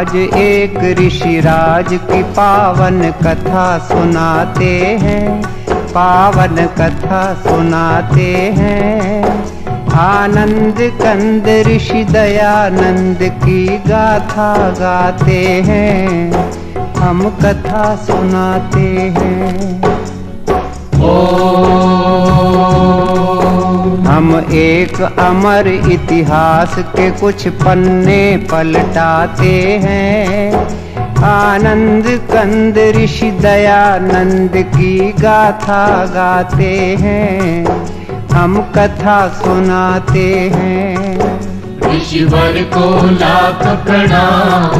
आज एक ऋषिराज की पावन कथा सुनाते हैं, पावन कथा सुनाते हैं। आनंद कंद ऋषि दयानंद की गाथा गाते हैं, हम कथा सुनाते हैं। हम एक अमर इतिहास के कुछ पन्ने पलटाते हैं। आनंद कंद ऋषि दयानंद की गाथा गाते हैं, हम कथा सुनाते हैं। ऋषिवर को लाख प्रणाम,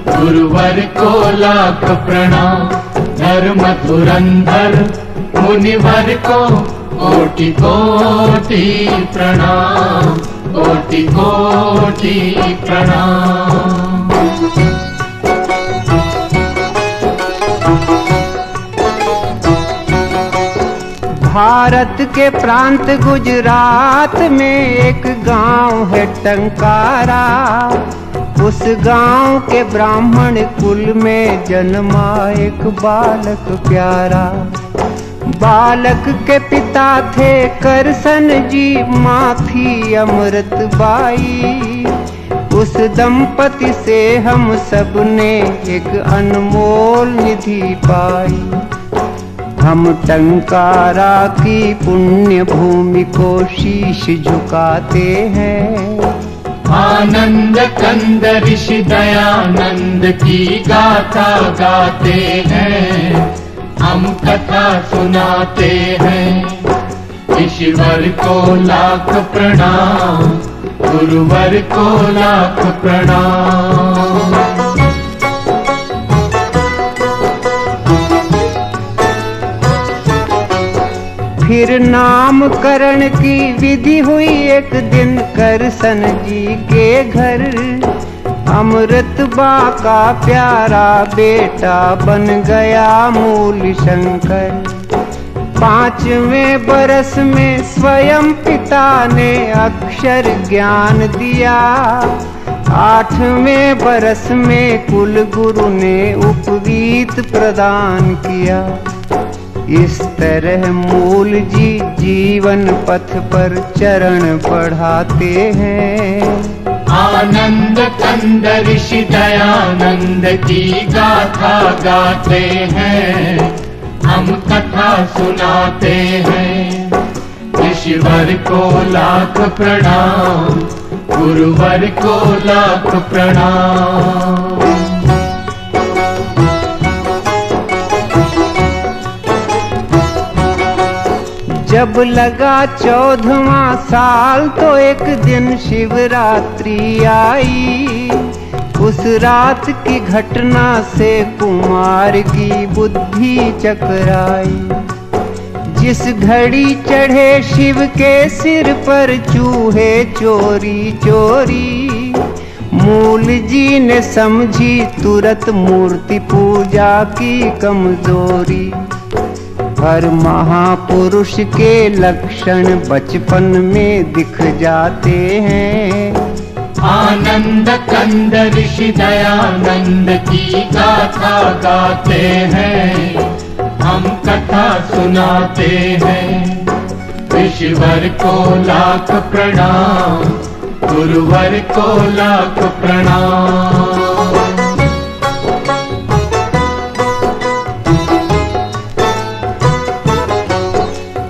गुरुवर को लाख प्रणाम, धर्म धुरंधर मुनिवर को कोटि कोटि प्रणाम, कोटि कोटि प्रणाम। भारत के प्रांत गुजरात में एक गांव है टंकारा। उस गांव के ब्राह्मण कुल में जन्मा एक बालक प्यारा। बालक के पिता थे करसन जी, माँ थी अमृत बाई। उस दंपति से हम सब ने एक अनमोल निधि पाई। हम टंकारा की पुण्य भूमि को शीश झुकाते हैं। आनंद कंद ऋषि दयानंद की गाथा गाते हैं, हम कथा सुनाते हैं। ऋषिवर को लाख प्रणाम, गुरुवर को लाख प्रणाम। फिर नामकरण की विधि हुई एक दिन करसन जी के घर। अमृत बा का प्यारा बेटा बन गया मूल शंकर। 5वें बरस में स्वयं पिता ने अक्षर ज्ञान दिया। 8वें बरस में कुल गुरु ने उपवीत प्रदान किया। इस तरह मूल जी जीवन पथ पर चरण बढ़ाते हैं। आनंद कंद ऋषि दयानंद की गाथा गाते हैं, हम कथा सुनाते हैं। ऋषिवर को लाख प्रणाम, गुरुवर को लाख प्रणाम। जब लगा 14वां साल तो एक दिन शिवरात्रि आई। उस रात की घटना से कुमार की बुद्धि चकराई। जिस घड़ी चढ़े शिव के सिर पर चूहे चोरी चोरी, मूल जी ने समझी तुरंत मूर्ति पूजा की कमजोरी। हर महापुरुष के लक्षण बचपन में दिख जाते हैं। आनंद कंद ऋषि दयानंद की गाथा गाते हैं, हम कथा सुनाते हैं। ऋषिवर को लाख प्रणाम, गुरुवर को लाख प्रणाम।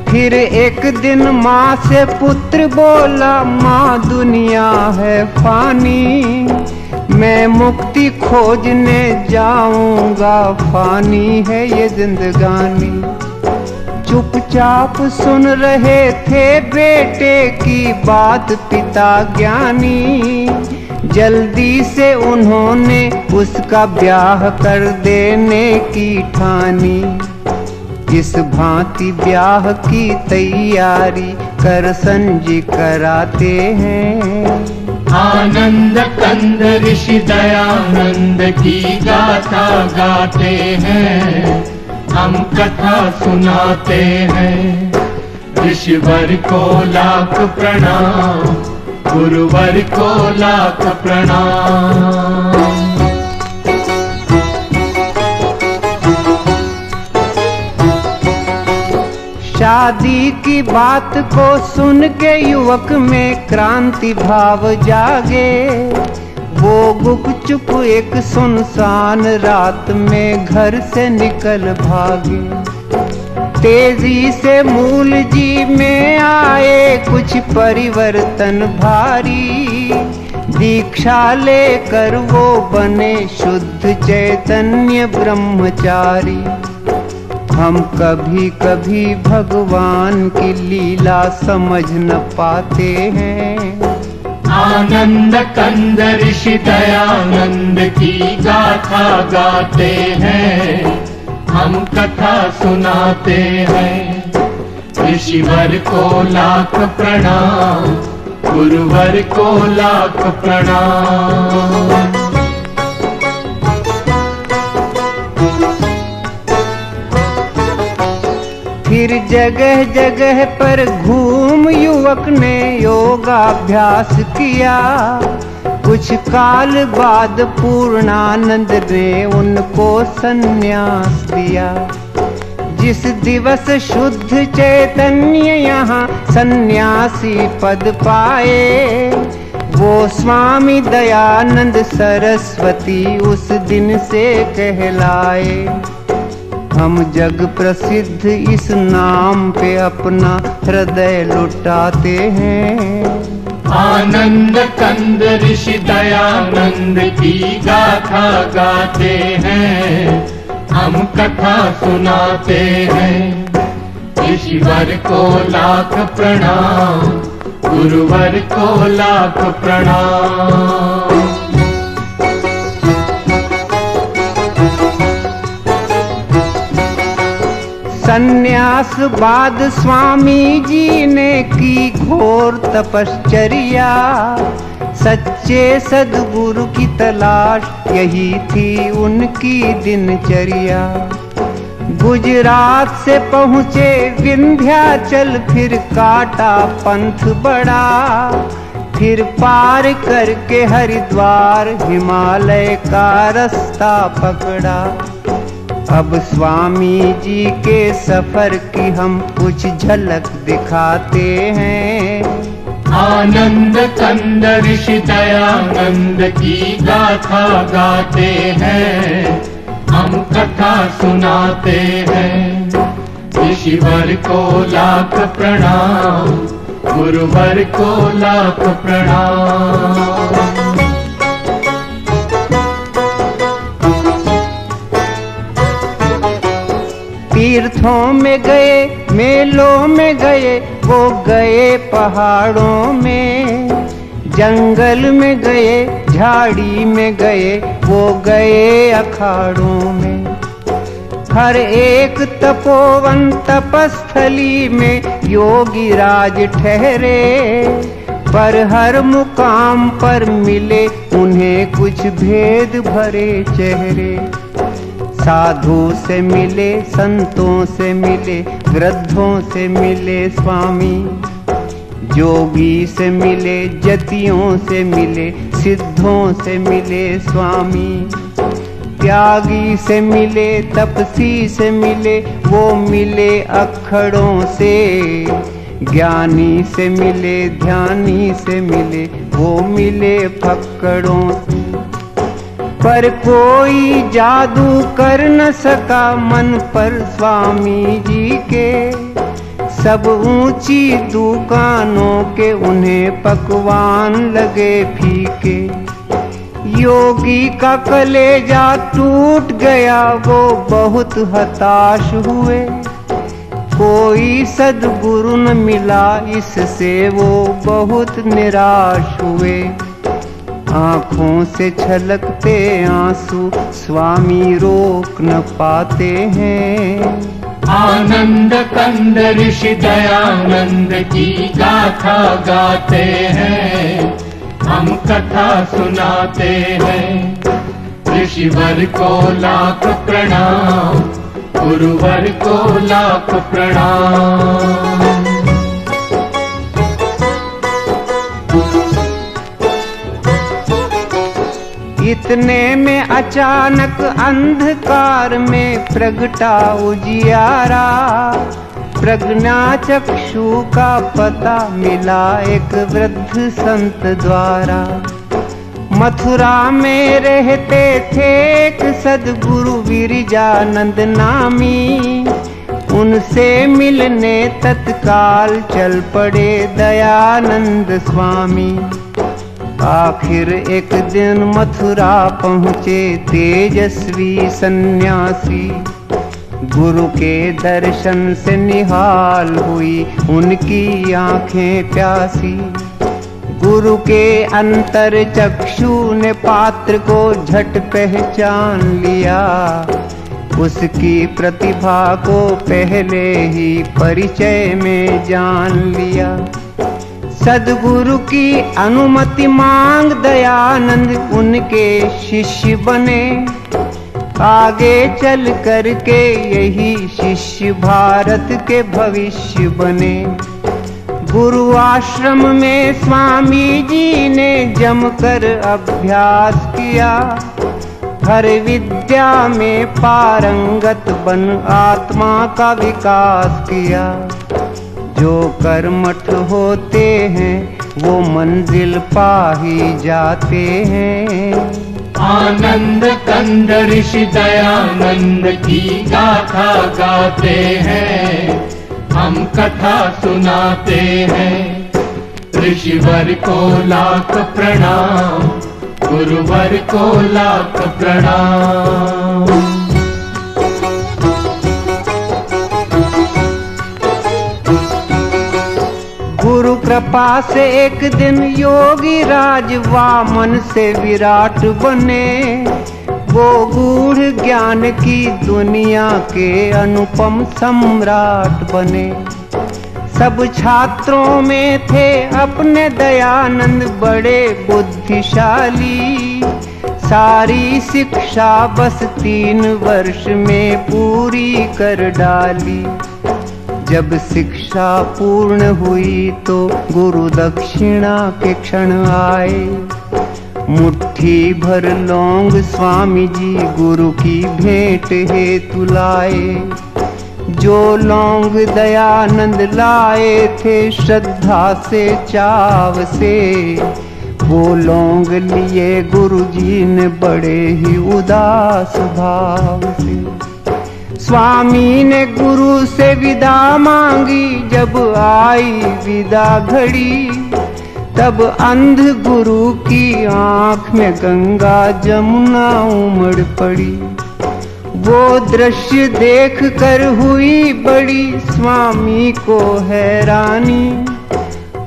फिर एक दिन माँ से पुत्र बोला, माँ दुनिया है फानी, मैं मुक्ति खोजने जाऊंगा, फानी है ये जिंदगानी। चुपचाप सुन रहे थे बेटे की बात पिता ज्ञानी। जल्दी से उन्होंने उसका ब्याह कर देने की ठानी। इस भांति ब्याह की तैयारी करसन जी कराते हैं। आनंद कंद ऋषि दयानंद की गाथा गाते हैं, हम कथा सुनाते हैं। ऋषिवर को लाख प्रणाम, गुरुवर को लाख प्रणाम। दादी की बात को सुन के युवक में क्रांति भाव जागे। वो गुपचुप एक सुनसान रात में घर से निकल भागे। तेजी से मूल जी में आए कुछ परिवर्तन भारी। दीक्षा लेकर वो बने शुद्ध चैतन्य ब्रह्मचारी। हम कभी कभी भगवान की लीला समझ न पाते हैं। आनंद कंद ऋषि दयानंद की गाथा गाते हैं, हम कथा सुनाते हैं। ऋषिवर को लाख प्रणाम, गुरुवर को लाख प्रणाम। फिर जगह जगह पर घूम युवक ने योगाभ्यास किया। कुछ काल बाद पूर्णानंद ने उनको सन्यास दिया। जिस दिवस शुद्ध चैतन्य यहाँ सन्यासी पद पाए, वो स्वामी दयानंद सरस्वती उस दिन से कहलाए। हम जग प्रसिद्ध इस नाम पे अपना हृदय लुटाते हैं। आनंद कंद ऋषि दयानंद की गाथा गाते हैं, हम कथा सुनाते हैं। ऋषिवर को लाख प्रणाम, गुरुवर को लाख प्रणाम। सन्यास बाद स्वामी जी ने की घोर तपश्चर्या। सच्चे सद्गुरु की तलाश यही थी उनकी दिनचर्या। गुजरात से पहुँचे विंध्याचल, फिर काटा पंथ बड़ा। फिर पार करके हरिद्वार हिमालय का रास्ता पकड़ा। अब स्वामी जी के सफर की हम कुछ झलक दिखाते हैं। आनंद कंद ऋषि दयानंद की गाथा गाते हैं, हम कथा सुनाते हैं। ऋषिवर को लाख प्रणाम, गुरुवर को लाख प्रणाम। तीर्थों में गए, मेलों में गए, वो गए पहाड़ों में। जंगल में गए, झाड़ी में गए, वो गए अखाड़ों में। हर एक तपोवन तपस्थली में योगी राज ठहरे। पर हर मुकाम पर मिले उन्हें कुछ भेद भरे चेहरे। साधु से मिले, संतों से मिले, वृद्धों से मिले स्वामी। जोगी से मिले, जतियों से मिले, सिद्धों से मिले स्वामी। त्यागी से मिले, तपसी से मिले, वो मिले अखड़ों से। ज्ञानी से मिले, ध्यानी से मिले, वो मिले फक्कड़ों से। पर कोई जादू कर न सका मन पर स्वामी जी के। सब ऊंची दुकानों के उन्हें पकवान लगे फीके। योगी का कलेजा टूट गया, वो बहुत हताश हुए। कोई सद्गुरु न मिला, इससे वो बहुत निराश हुए। आँखों से छलकते आंसू स्वामी रोक न पाते हैं। आनंद कंद ऋषि दयानंद की गाथा गाते हैं, हम कथा सुनाते हैं। ऋषिवर को लाख प्रणाम, गुरुवर को लाख प्रणाम। इतने में अचानक अंधकार में प्रगटा उजियारा। प्रज्ञा चक्षु का पता मिला एक वृद्ध संत द्वारा। मथुरा में रहते थे एक सद्गुरु विरजानंद नामी। उनसे मिलने तत्काल चल पड़े दयानंद स्वामी। आखिर एक दिन मथुरा पहुँचे तेजस्वी सन्यासी। गुरु के दर्शन से निहाल हुई उनकी आंखें प्यासी। गुरु के अंतर चक्षु ने पात्र को झट पहचान लिया। उसकी प्रतिभा को पहले ही परिचय में जान लिया। सद्गुरु की अनुमति मांग दयानंद उनके शिष्य बने। आगे चल करके यही शिष्य भारत के भविष्य बने। गुरु आश्रम में स्वामी जी ने जमकर अभ्यास किया। हर विद्या में पारंगत बन आत्मा का विकास किया। जो कर्मठ होते हैं वो मंजिल पा ही जाते हैं। आनंद कंद ऋषि दयानंद की गाथा गाते हैं, हम कथा सुनाते हैं। ऋषिवर को लाख प्रणाम, गुरुवर को लाख प्रणाम। गुरु कृपा से एक दिन योगी राज वामन से विराट बने। वो गूढ़ ज्ञान की दुनिया के अनुपम सम्राट बने। सब छात्रों में थे अपने दयानंद बड़े बुद्धिशाली। सारी शिक्षा बस 3 वर्ष में पूरी कर डाली। जब शिक्षा पूर्ण हुई तो गुरु दक्षिणा के क्षण आए। मुट्ठी भर लौंग स्वामी जी गुरु की भेंट हेतु लाए। जो लौंग दयानंद लाए थे श्रद्धा से चाव से, वो लौंग लिए गुरु जी ने बड़े ही उदास भाव से। स्वामी ने गुरु से विदा मांगी, जब आई विदा घड़ी तब अंध गुरु की आंख में गंगा जमुना उमड़ पड़ी। वो दृश्य देख कर हुई बड़ी स्वामी को हैरानी।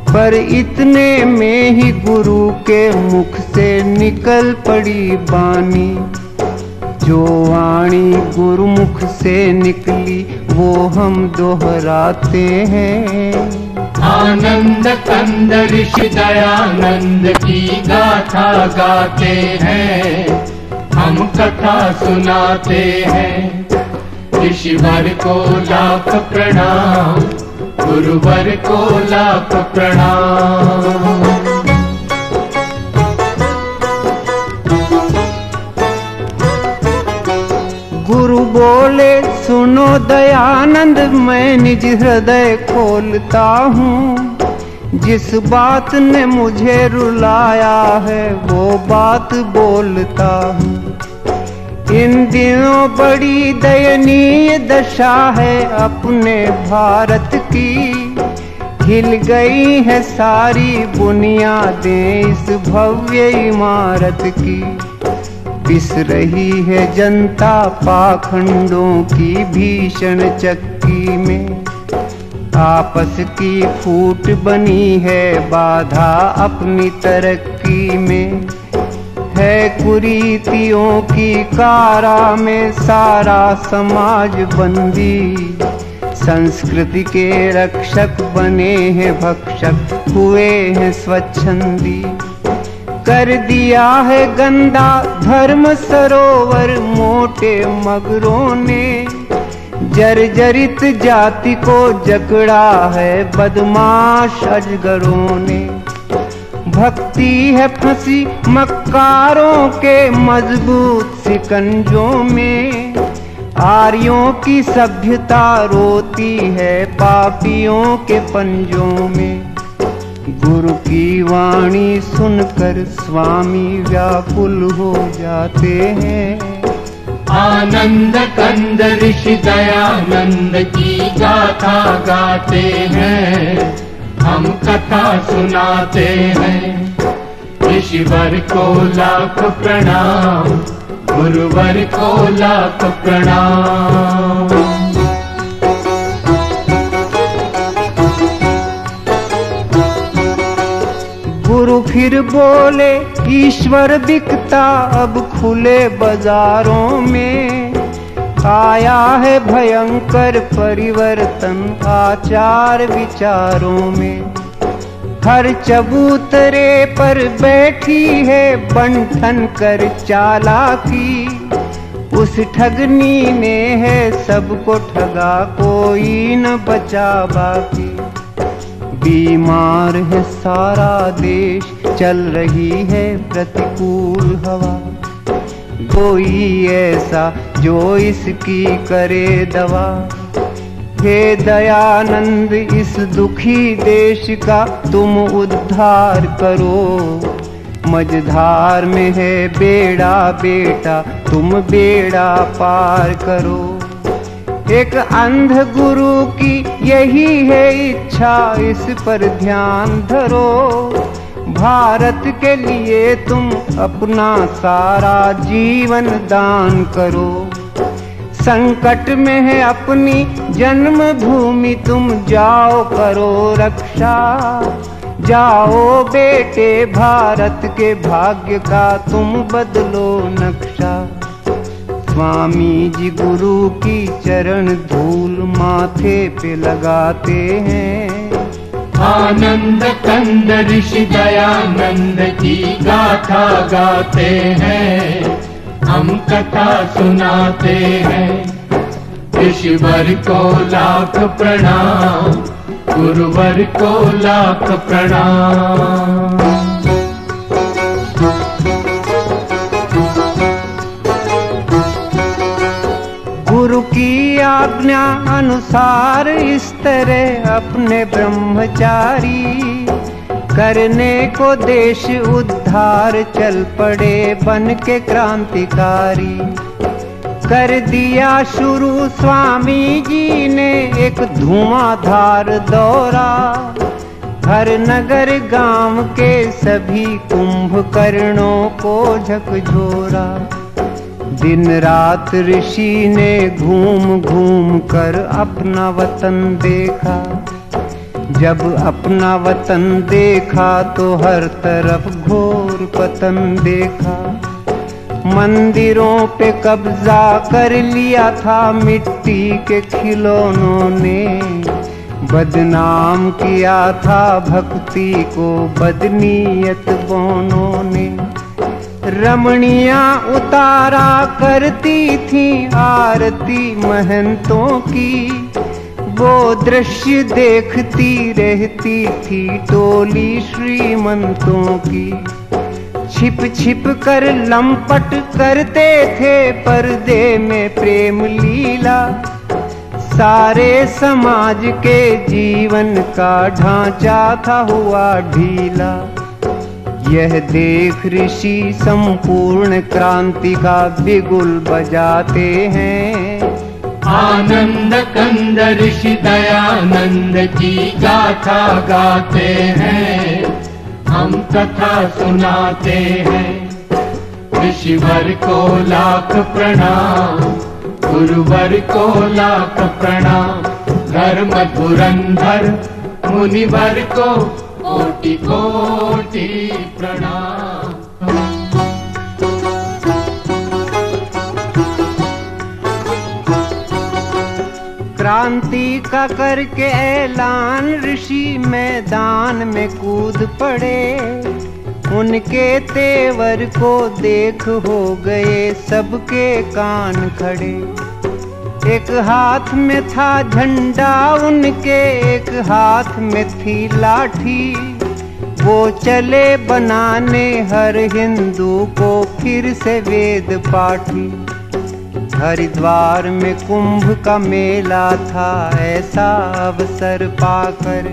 पर इतने में ही गुरु के मुख से निकल पड़ी बानी। जो वाणी गुरुमुख से निकली वो हम दोहराते हैं। आनंद कंद ऋषि दयानंद की गाथा गाते हैं, हम कथा सुनाते हैं। ऋषिवर को लाख प्रणाम, गुरुवर को लाख प्रणाम। गुरु बोले सुनो दयानंद, मैं निज हृदय खोलता हूँ। जिस बात ने मुझे रुलाया है वो बात बोलता हूँ। इन दिनों बड़ी दयनीय दशा है अपने भारत की। हिल गई है सारी बुनियादें इस भव्य इमारत की। पिस रही है जनता पाखंडों की भीषण चक्की में। आपस की फूट बनी है बाधा अपनी तरक्की में। है कुरीतियों की कारा में सारा समाज बंदी। संस्कृति के रक्षक बने हैं भक्षक, हुए हैं स्वच्छंदी। कर दिया है गंदा धर्म सरोवर मोटे मगरों ने। जर्जरित जाति को जकड़ा है बदमाश अजगरों ने। भक्ति है फंसी मक्कारों के मजबूत सिकंजों में। आर्यों की सभ्यता रोती है पापियों के पंजों में। गुरु की वाणी सुनकर स्वामी व्याकुल हो जाते हैं। आनंद कंद ऋषि दयानंद की गाथा गाते हैं, हम कथा सुनाते हैं। ऋषिवर को लाख प्रणाम, गुरुवर को लाख प्रणाम। गुरु फिर बोले ईश्वर बिकता अब खुले बाजारों में। आया है भयंकर परिवर्तन आचार विचारों में। हर चबूतरे पर बैठी है बंठन कर चालाकी। उस ठगनी ने है सबको ठगा, कोई न बचा बाकी। बीमार है सारा देश, चल रही है प्रतिकूल हवा। कोई ऐसा जो इसकी करे दवा। हे दयानंद इस दुखी देश का तुम उद्धार करो। मझधार में है बेड़ा बेटा, तुम बेड़ा पार करो। एक अंध गुरु की यही है इच्छा, इस पर ध्यान धरो। भारत के लिए तुम अपना सारा जीवन दान करो। संकट में है अपनी जन्मभूमि, तुम जाओ करो रक्षा। जाओ बेटे भारत के भाग्य का तुम बदलो नक्शा। स्वामी जी गुरु की चरण धूल माथे पे लगाते हैं। आनंद कंद ऋषि दयानंद की गाथा गाते हैं, हम कथा सुनाते हैं। ऋषिवर को लाख प्रणाम, गुरुवर को लाख प्रणाम। गुरु की आज्ञा अनुसार इस तरह अपने ब्रह्मचारी करने को देश उद्धार चल पड़े बन के क्रांतिकारी। कर दिया शुरू स्वामी जी ने एक धुआंधार दौरा। हर नगर गांव के सभी कुंभकर्णों को झकझोरा। दिन रात ऋषि ने घूम घूम कर अपना वतन देखा। जब अपना वतन देखा तो हर तरफ घोर पतन देखा। मंदिरों पे कब्जा कर लिया था मिट्टी के खिलौनों ने। बदनाम किया था भक्ति को बदनीयत बौनों ने। रमणियां उतारा करती थी आरती महंतों की। वो दृश्य देखती रहती थी टोली श्रीमंतों की। छिप छिप कर लंपट करते थे पर्दे में प्रेम लीला। सारे समाज के जीवन का ढांचा था हुआ ढीला। यह देख ऋषि संपूर्ण क्रांति का बिगुल बजाते हैं। आनंद कंद ऋषि दयानंद की गाथा गाते हैं, हम कथा सुनाते हैं। ऋषिवर को लाख प्रणाम, गुरुवर को लाख प्रणाम। धर्म धुरंधर मुनिवर को कोटि कोटि प्रणाम। क्रांति का करके ऐलान ऋषि मैदान में कूद पड़े। उनके तेवर को देख हो गए सबके कान खड़े। एक हाथ में था झंडा उनके, एक हाथ में थी लाठी। वो चले बनाने हर हिंदू को फिर से वेद पाठी। हरिद्वार में कुंभ का मेला था, ऐसा अवसर पाकर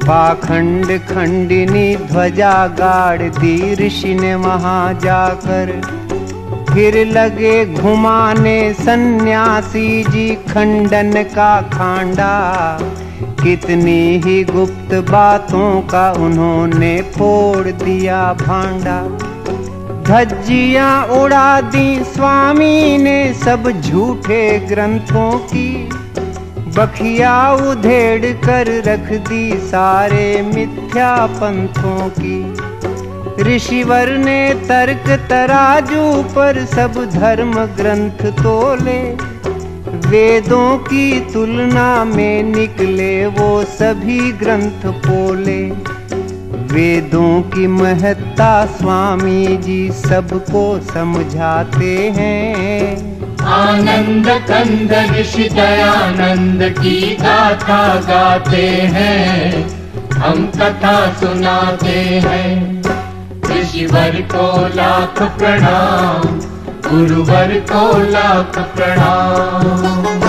पाखंड खंडिनी ध्वजा गाड़ दी ऋषि ने वहां जाकर। फिर लगे घुमाने सन्यासी जी खंडन का खांडा, कितनी ही गुप्त बातों का उन्होंने फोड़ दिया भांडा। धज्जियां उड़ा दी स्वामी ने सब झूठे ग्रंथों की, बखिया उधेड़ कर रख दी सारे मिथ्या पंथों की। ऋषिवर ने तर्क तराजू पर सब धर्म ग्रंथ तोले, वेदों की तुलना में निकले वो सभी ग्रंथ पोले। वेदों की महत्ता स्वामी जी सबको समझाते हैं। आनंद कंद ऋषि दयानंद की गाथा गाते हैं, हम कथा सुनाते हैं। ऋषिवर को लाख प्रणाम, गुरुवर को लाख प्रणाम।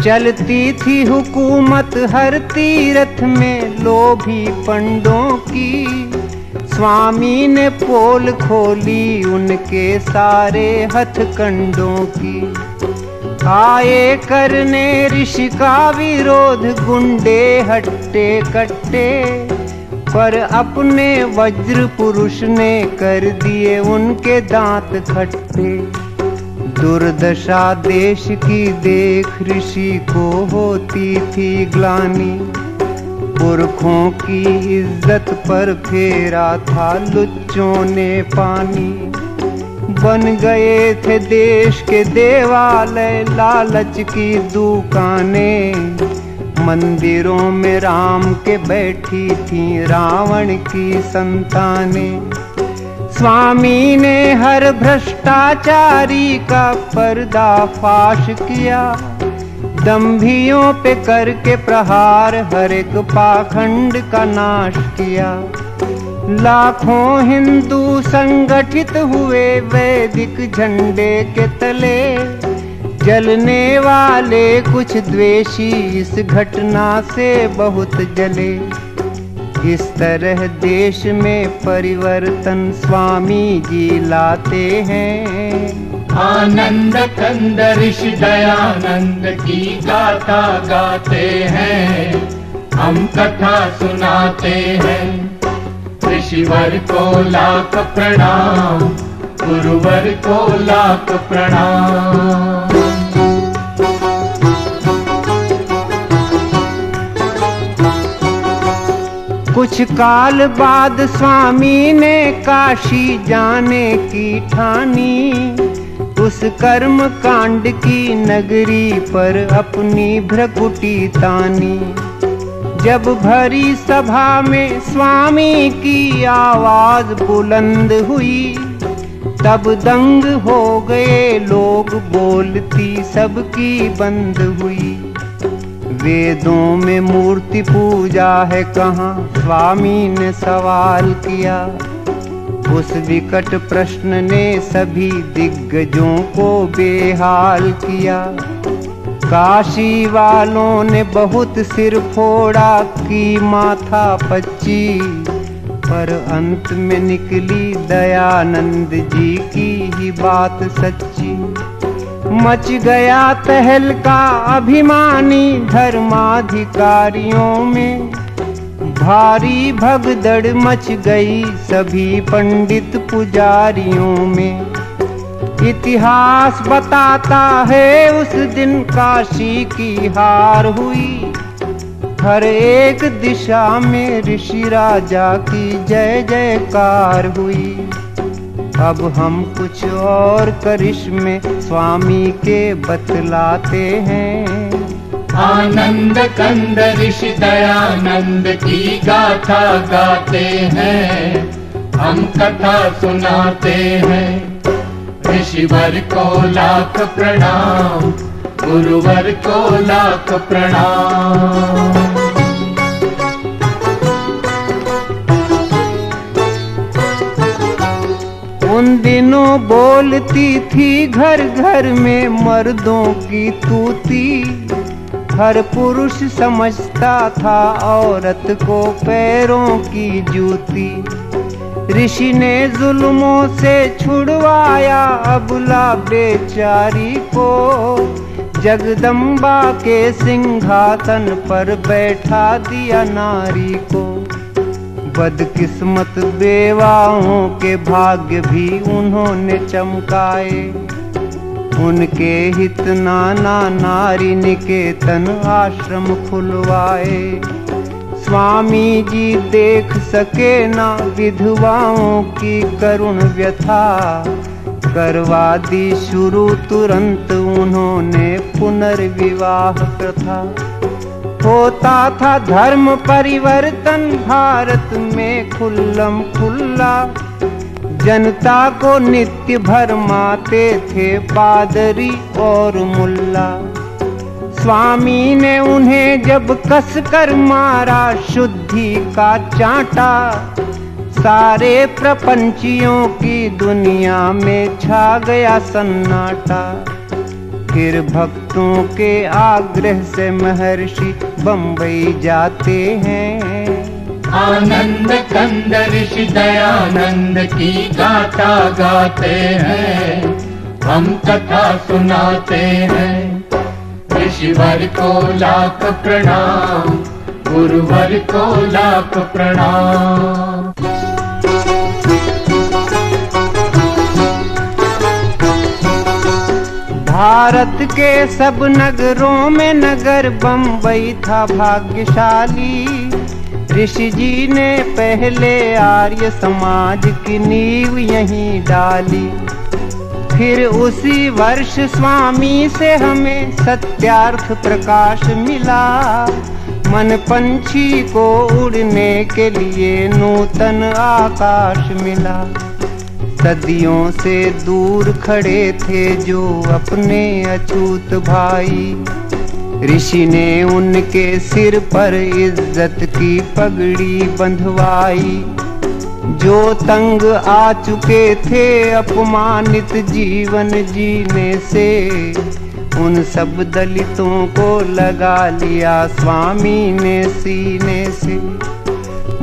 चलती थी हुकूमत हर तीर्थ में लोभी पंडों की, स्वामी ने पोल खोली उनके सारे हथकंडों की। आए करने ऋषि का विरोध गुंडे हट्टे कट्टे, पर अपने वज्र पुरुष ने कर दिए उनके दांत खट्टे। दुर्दशा देश की देख ऋषि को होती थी ग्लानि, पुरखों की इज्जत पर फेरा था लुच्चों ने पानी। बन गए थे देश के देवालय लालच की दुकानें, मंदिरों में राम के बैठी थी रावण की संतानें। स्वामी ने हर भ्रष्टाचारी का पर्दाफाश किया, दंभियों पे करके प्रहार हर एक पाखंड का नाश किया। लाखों हिंदू संगठित हुए वैदिक झंडे के तले, जलने वाले कुछ द्वेषी इस घटना से बहुत जले। इस तरह देश में परिवर्तन स्वामी जी लाते हैं। आनंद कंद ऋषि दयानंद की गाथा गाते हैं, हम कथा सुनाते हैं। ऋषिवर को लाख प्रणाम, गुरुवर को लाख प्रणाम। कुछ काल बाद स्वामी ने काशी जाने की ठानी, उस कर्म कांड की नगरी पर अपनी भ्रकुटी तानी। जब भरी सभा में स्वामी की आवाज बुलंद हुई, तब दंग हो गए लोग, बोलती सबकी बंद हुई। वेदों में मूर्ति पूजा है कहाँ, स्वामी ने सवाल किया। उस विकट प्रश्न ने सभी दिग्गजों को बेहाल किया। काशी वालों ने बहुत सिर फोड़ा की माथा पच्ची, पर अंत में निकली दयानंद जी की ही बात सच्ची। मच गया तहलका अभिमानी धर्माधिकारियों में, भारी भगदड़ मच गई सभी पंडित पुजारियों में। इतिहास बताता है उस दिन काशी की हार हुई, हर एक दिशा में ऋषि राजा की जय जयकार हुई। अब हम कुछ और करिश्मे स्वामी के बतलाते हैं। आनंद कंद ऋषि दयानंद की गाथा गाते हैं, हम कथा सुनाते हैं। ऋषिवर को लाख प्रणाम, गुरुवर को लाख प्रणाम। त्यों बोलती थी घर घर में मर्दों की तूती। हर पुरुष समझता था औरत को पैरों की जूती। ऋषि ने जुल्मों से छुड़वाया अबला बेचारी को, जगदम्बा के सिंहासन पर बैठा दिया नारी को। बदकिस्मत बेवाओं के भाग्य भी उन्होंने चमकाए, उनके हित नाना नारी निकेतन आश्रम खुलवाए। स्वामी जी देख सके ना विधवाओं की करुण व्यथा, करवा दी शुरू तुरंत उन्होंने पुनर्विवाह प्रथा। होता था धर्म परिवर्तन भारत में खुल्लम खुल्ला, जनता को नित्य भरमाते थे पादरी और मुल्ला। स्वामी ने उन्हें जब कस कर मारा शुद्धि का चांटा, सारे प्रपंचियों की दुनिया में छा गया सन्नाटा। फिर भक्तों के आग्रह से महर्षि बंबई जाते हैं। आनंद कंद ऋषि दयानंद की गाथा गाते हैं, हम कथा सुनाते हैं। ऋषिवर को लाख प्रणाम, गुरुवर को लाख प्रणाम। भारत के सब नगरों में नगर बंबई था भाग्यशाली। ऋषि जी ने पहले आर्य समाज की नींव यहीं डाली। फिर उसी वर्ष स्वामी से हमें सत्यार्थ प्रकाश मिला। मन पंछी को उड़ने के लिए नूतन आकाश मिला। सदियों से दूर खड़े थे जो अपने अछूत भाई, ऋषि ने उनके सिर पर इज्जत की पगड़ी बंधवाई। जो तंग आ चुके थे अपमानित जीवन जीने से, उन सब दलितों को लगा लिया स्वामी ने सीने से।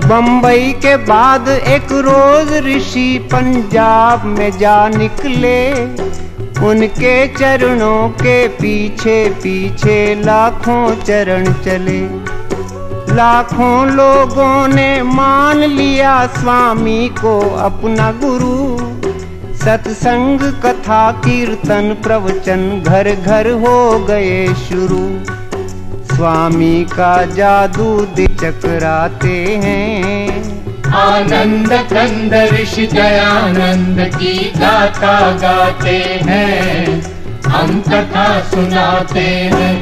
बंबई के बाद एक रोज ऋषि पंजाब में जा निकले। उनके चरणों के पीछे पीछे लाखों चरण चले। लाखों लोगों ने मान लिया स्वामी को अपना गुरु। सत्संग कथा कीर्तन प्रवचन घर घर हो गए शुरू। स्वामी का जादू दे चकराते हैं। आनंद कंद ऋषि दयानंद की गाथा गाते हैं, हम कथा सुनाते हैं।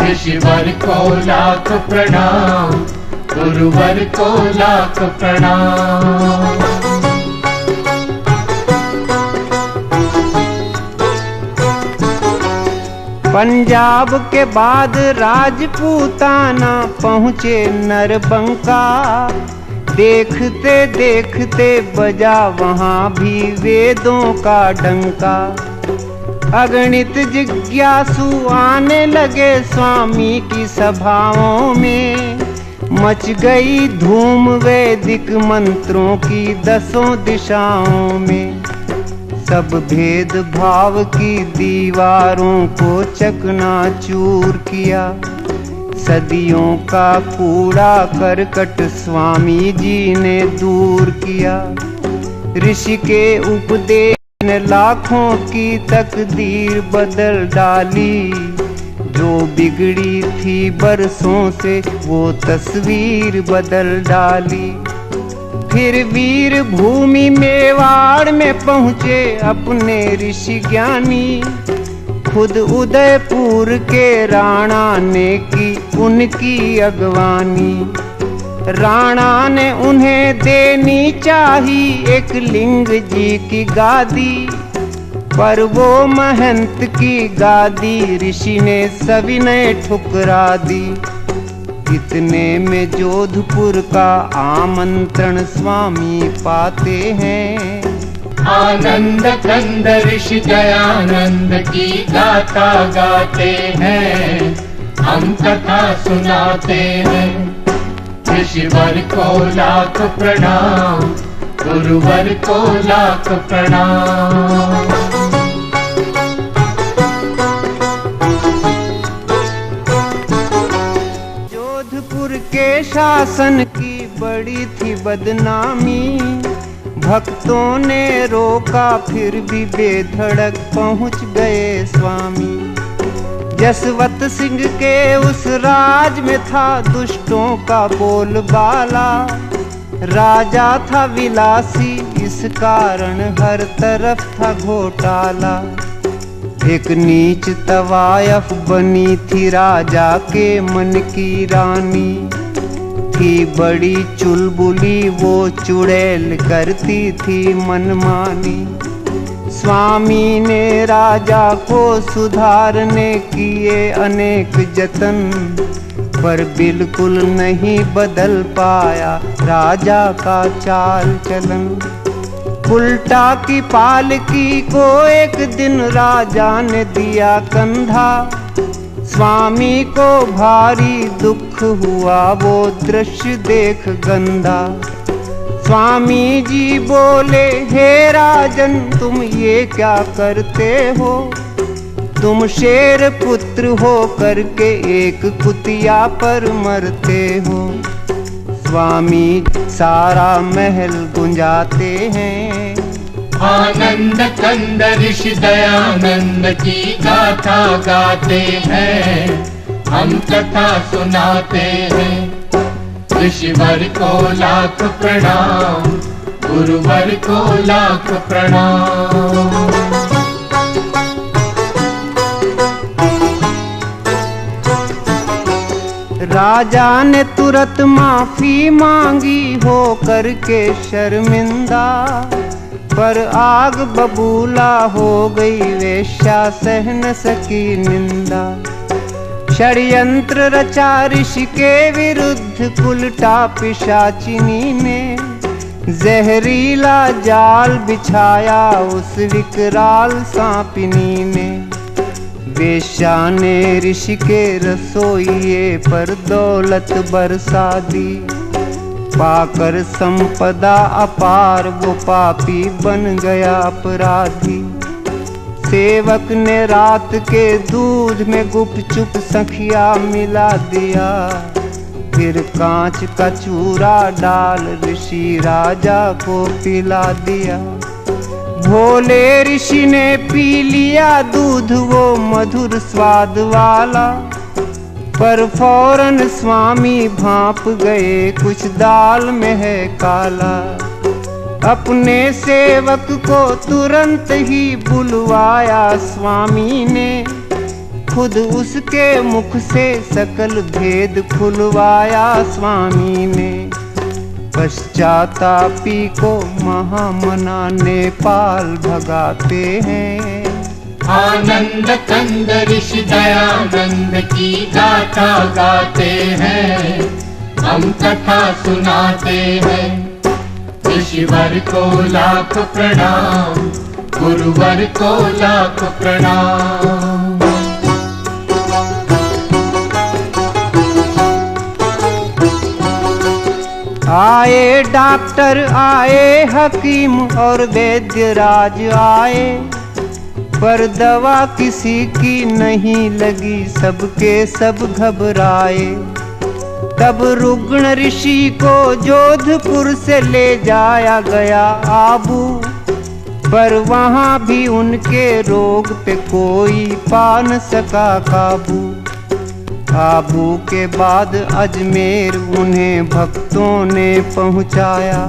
ऋषिवर को लाख प्रणाम, गुरुवर को लाख प्रणाम। पंजाब के बाद राजपूताना पहुँचे नरबंका। देखते देखते बजा वहाँ भी वेदों का डंका। अगणित जिज्ञासु आने लगे स्वामी की सभाओं में। मच गई धूम वैदिक मंत्रों की 10 दिशाओं में। सब भेद भाव की दीवारों को चकनाचूर किया। सदियों का कूड़ा करकट स्वामी जी ने दूर किया। ऋषि के उपदेश ने लाखों की तकदीर बदल डाली। जो बिगड़ी थी बरसों से वो तस्वीर बदल डाली। फिर वीर भूमि मेवाड़ में पहुँचे अपने ऋषि ज्ञानी। खुद उदयपुर के राणा ने की उनकी अगवानी। राणा ने उन्हें देनी चाही एक लिंग जी की गादी, पर वो महंत की गादी ऋषि ने सविनय ठुकरा दी। इतने में जोधपुर का आमंत्रण स्वामी पाते हैं। आनंद कंद ऋषि दयानंद की गाथा गाते हैं, हम कथा सुनाते हैं। ऋषिवर को लाख प्रणाम, गुरुवर को लाख प्रणाम। जोधपुर के शासन की बड़ी थी बदनामी, भक्तों ने रोका फिर भी बेधड़क पहुंच गए स्वामी। जसवंत सिंह के उस राज में था दुष्टों का बोलबाला, राजा था विलासी इस कारण हर तरफ था घोटाला। एक नीच तवायफ बनी थी राजा के मन की रानी, थी बड़ी चुलबुली वो चुड़ैल करती थी मनमानी। स्वामी ने राजा को सुधारने किए अनेक जतन, पर बिल्कुल नहीं बदल पाया राजा का चाल चलन। उल्टा की पालकी को एक दिन राजा ने दिया कंधा, स्वामी को भारी दुख हुआ वो दृश्य देख गंदा। स्वामी जी बोले, हे राजन तुम ये क्या करते हो, तुम शेर पुत्र हो करके एक कुतिया पर मरते हो। स्वामी सारा महल गुंजाते हैं, आनंद कंद ऋषि दयानंद की गाथा गाते हैं, हम कथा सुनाते हैं। ऋषिवर को लाख प्रणाम, गुरुवर को लाख प्रणाम। राजा ने तुरंत माफी मांगी हो करके शर्मिंदा, पर आग बबूला हो गई वेश्या सह न सकी निंदा। षड्यंत्र रचा ऋषि के विरुद्ध कुलटा पिशाचिनी ने, जहरीला जाल बिछाया उस विकराल सांपिनी ने। वेश्या ने ऋषि के रसोइये पर दौलत बरसा दी, पाकर संपदा अपार वो पापी बन गया अपराधी। सेवक ने रात के दूध में गुपचुप सखिया मिला दिया, फिर कांच का चूरा डाल ऋषि राजा को पिला दिया। भोले ऋषि ने पी लिया दूध वो मधुर स्वाद वाला, पर फौरन स्वामी भांप गए कुछ दाल में है काला। अपने सेवक को तुरंत ही बुलवाया स्वामी ने, खुद उसके मुख से सकल भेद खुलवाया स्वामी ने। पश्चातापी को महामना नेपाल भगाते हैं, आनंद कंद ऋषि दयानंद की गाथा गाते हैं, हम कथा सुनाते हैं। ऋषिवर को लाख प्रणाम, गुरुवर को लाख प्रणाम। आए डॉक्टर आए हकीम और वैद्य राज आए, पर दवा किसी की नहीं लगी सबके सब घबराए। तब रुग्ण ऋषि को जोधपुर से ले जाया गया आबू, पर वहाँ भी उनके रोग पे कोई पा न सका काबू। आबू के बाद अजमेर उन्हें भक्तों ने पहुँचाया,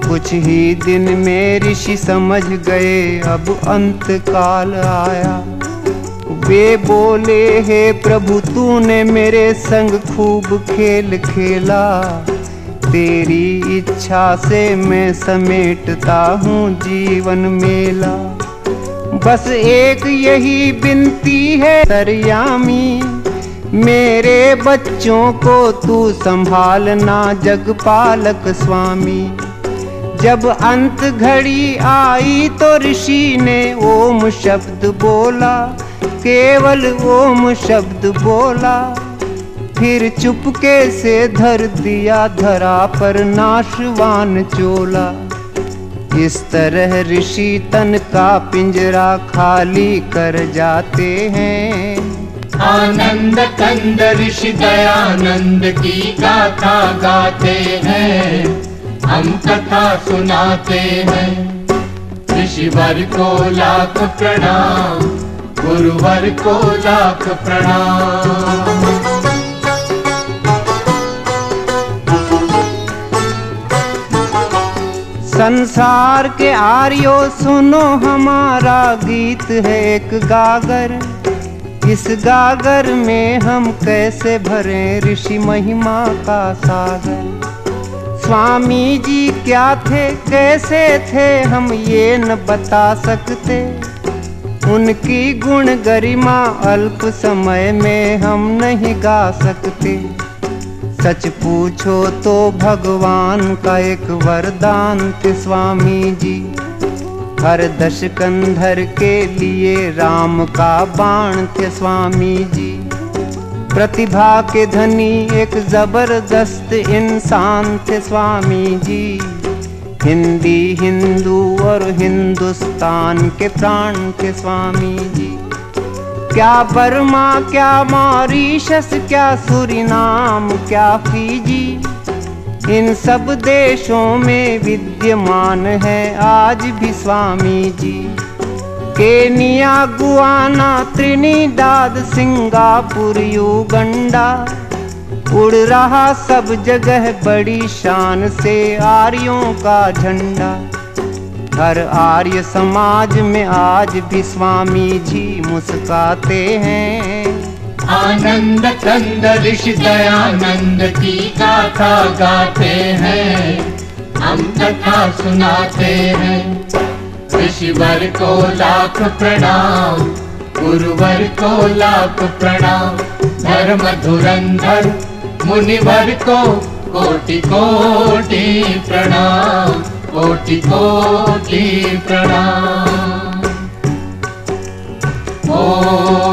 कुछ ही दिन में ऋषि समझ गए अब अंत काल आया। वे बोले, हे प्रभु तूने मेरे संग खूब खेल खेला, तेरी इच्छा से मैं समेटता हूँ जीवन मेला। बस एक यही विनती है सरयामी, मेरे बच्चों को तू संभालना जगपालक स्वामी। जब अंत घड़ी आई तो ऋषि ने ओम शब्द बोला, केवल ओम शब्द बोला। फिर चुपके से धर दिया धरा पर नाशवान चोला। इस तरह ऋषि तन का पिंजरा खाली कर जाते हैं। आनंद कंद ऋषि दयानंद की गाथा गाते हैं, हम कथा सुनाते हैं। ऋषिवर को लाख प्रणाम, गुरुवर को लाख प्रणाम। संसार के आर्यों सुनो, हमारा गीत है एक गागर। इस गागर में हम कैसे भरें ऋषि महिमा का सागर। स्वामी जी क्या थे कैसे थे हम ये न बता सकते, उनकी गुण गरिमा अल्प समय में हम नहीं गा सकते। सच पूछो तो भगवान का एक वरदान थे स्वामी जी, हर दशकंधर के लिए राम का बाण थे स्वामी जी। प्रतिभा के धनी एक जबरदस्त इंसान थे स्वामी जी, हिंदी हिंदू और हिंदुस्तान के प्राण थे स्वामी जी। क्या बर्मा क्या मॉरीशस क्या सूरीनाम क्या फीजी, इन सब देशों में विद्यमान है आज भी Swami ji. Kenya Guyana Trinidad Singapore Uganda, उड़ रहा सब जगह बड़ी शान से आर्यों का झंडा। हर आर्य समाज में आज भी स्वामी जी मुस्काते हैं। आनंद कंद ऋषि दयानंद की गाथा गाते हैं, हम कथा सुनाते हैं। ऋषिवर को लाख प्रणाम, गुरुवर को लाख प्रणाम। धर्म धुरंधर मुनिवर को कोटि कोटि प्रणाम, कोटि कोटि प्रणाम। ओम